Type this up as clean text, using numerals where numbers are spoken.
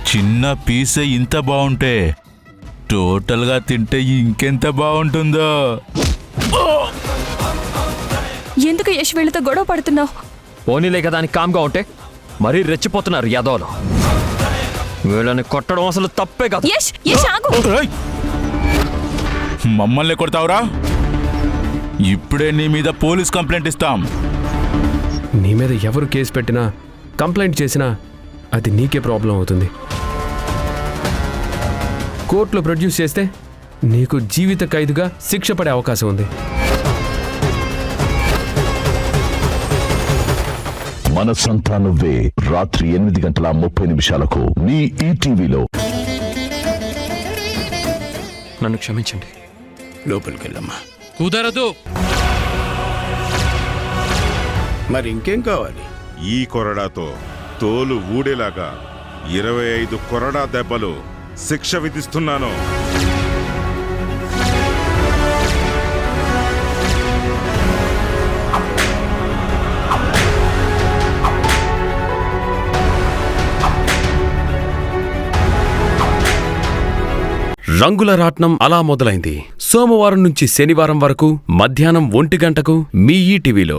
చిన్న పీసే ఇంత బాగుంటే టోటల్గా తింటే ఇంకెంత బాగుంటుందో. ఎందుకు యశ్ వీళ్ళతో గొడవ పడుతున్నావు? పోనీలే కదా అని కామ్గా ఉంటే మరీ రెచ్చిపోతున్నారు యాదవులు. వీళ్ళని కొట్టడం అసలు తప్పే కాదు. యశ్ యశ్ ఆగు. మమ్మల్ని కొడతావురా? ఇప్పుడే నీ మీద పోలీస్ కంప్లైంట్ ఇస్తాం. నీ మీద ఎవరు కేసు పెట్టినా కంప్లైంట్ చేసినా అది నీకే ప్రాబ్లం అవుతుంది. కోర్టులో ప్రొడ్యూస్ చేస్తే నీకు జీవిత ఖైదుగా శిక్ష పడే అవకాశం ఉంది. మనసంతా నువ్వే రాత్రి 8:30 నీ ఈటీవీలో. నన్ను క్షమించండి. లోపలికెళ్ళమ్మా. కుదరదు. మరి ఇంకేం కావాలి? ఈ కొరడాతో తోలు ఊడేలాగా 25 కొరడా దెబ్బలు శిక్ష విధిస్తున్నాను. రంగుల రాట్నం అలా మొదలైంది. సోమవారం నుంచి శనివారం వరకు మధ్యాహ్నం 1 గంటకు మీ ఈటీవీలో.